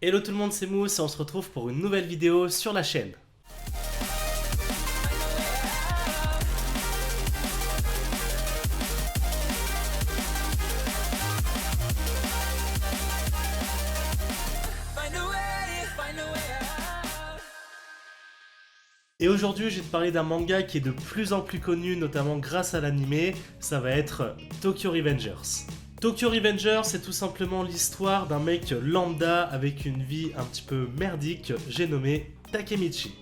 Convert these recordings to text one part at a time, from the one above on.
Hello tout le monde, c'est Mousse et on se retrouve pour une nouvelle vidéo sur la chaîne. Et aujourd'hui, je vais te parler d'un manga qui est de plus en plus connu, notamment grâce à l'anime, ça va être Tokyo Revengers. Tokyo Revengers, c'est tout simplement l'histoire d'un mec lambda avec une vie un petit peu merdique, j'ai nommé Takemichi.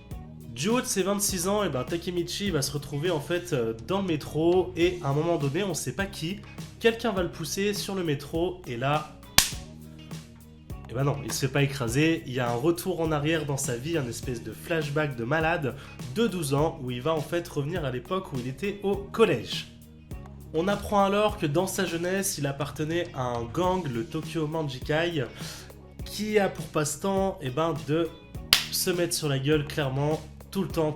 Du haut de ses 26 ans, Takemichi va se retrouver en fait dans le métro et à un moment donné, on sait pas qui, quelqu'un va le pousser sur le métro et là... Et ben non, il se fait pas écraser, il y a un retour en arrière dans sa vie, un espèce de flashback de malade de 12 ans où il va en fait revenir à l'époque où il était au collège. On apprend alors que dans sa jeunesse, il appartenait à un gang, le Tokyo Manjikai, qui a pour passe-temps de se mettre sur la gueule clairement tout le temps.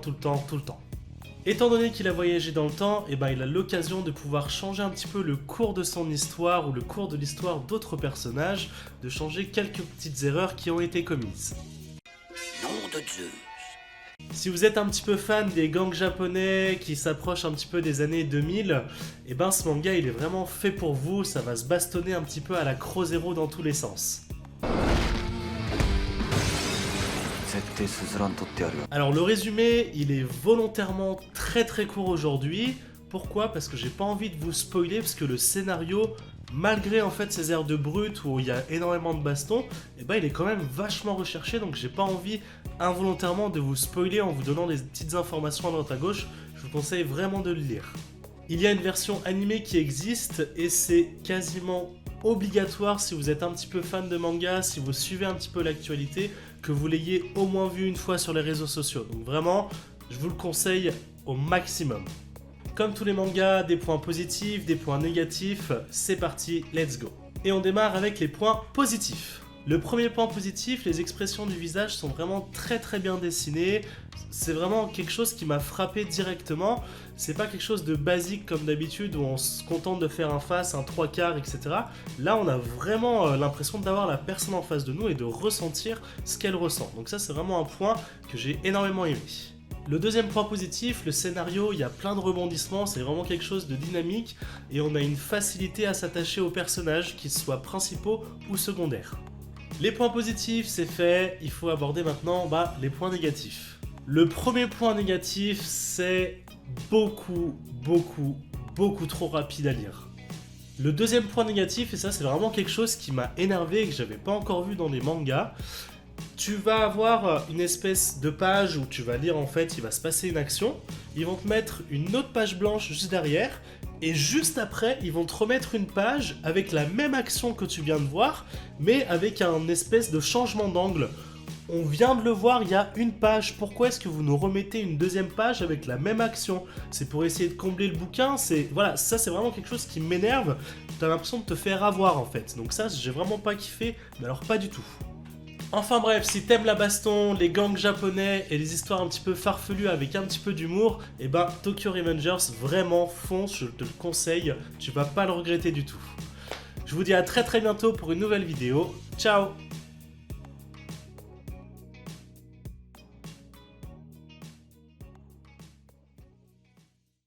Étant donné qu'il a voyagé dans le temps, il a l'occasion de pouvoir changer un petit peu le cours de son histoire ou le cours de l'histoire d'autres personnages, de changer quelques petites erreurs qui ont été commises. Nom de Zeus. Si vous êtes un petit peu fan des gangs japonais qui s'approchent un petit peu des années 2000, ce manga il est vraiment fait pour vous, ça va se bastonner un petit peu à la Crozero dans tous les sens. Alors le résumé, il est volontairement très court aujourd'hui. Pourquoi ? Parce que j'ai pas envie de vous spoiler, parce que le scénario, malgré en fait ces airs de brut où il y a énormément de bastons, il est quand même vachement recherché, donc j'ai pas envie involontairement de vous spoiler en vous donnant des petites informations à droite à gauche. Je vous conseille vraiment de le lire. Il y a une version animée qui existe et c'est quasiment obligatoire si vous êtes un petit peu fan de manga, si vous suivez un petit peu l'actualité, que vous l'ayez au moins vu une fois sur les réseaux sociaux. Donc vraiment, je vous le conseille au maximum. Comme tous les mangas, des points positifs, des points négatifs, c'est parti, let's go. Et on démarre avec les points positifs. Le premier point positif, les expressions du visage sont vraiment très bien dessinées. C'est vraiment quelque chose qui m'a frappé directement. C'est pas quelque chose de basique comme d'habitude où on se contente de faire un face, un trois quarts, etc. Là, on a vraiment l'impression d'avoir la personne en face de nous et de ressentir ce qu'elle ressent. Donc ça, c'est vraiment un point que j'ai énormément aimé. Le deuxième point positif, le scénario, il y a plein de rebondissements, c'est vraiment quelque chose de dynamique et on a une facilité à s'attacher aux personnages, qu'ils soient principaux ou secondaires. Les points positifs, c'est fait, il faut aborder maintenant les points négatifs. Le premier point négatif, c'est beaucoup trop rapide à lire. Le deuxième point négatif, et ça c'est vraiment quelque chose qui m'a énervé et que j'avais pas encore vu dans les mangas, tu vas avoir une espèce de page où tu vas lire en fait, il va se passer une action, ils vont te mettre une autre page blanche juste derrière, et juste après, ils vont te remettre une page avec la même action que tu viens de voir, mais avec un espèce de changement d'angle. On vient de le voir, il y a une page, pourquoi est-ce que vous nous remettez une deuxième page avec la même action ? C'est pour essayer de combler le bouquin, voilà, ça c'est vraiment quelque chose qui m'énerve, t'as l'impression de te faire avoir en fait, donc ça j'ai vraiment pas kiffé, mais alors pas du tout. Enfin bref, si t'aimes la baston, les gangs japonais et les histoires un petit peu farfelues avec un petit peu d'humour, Tokyo Revengers, vraiment fonce, je te le conseille, tu vas pas le regretter du tout. Je vous dis à très bientôt pour une nouvelle vidéo, ciao.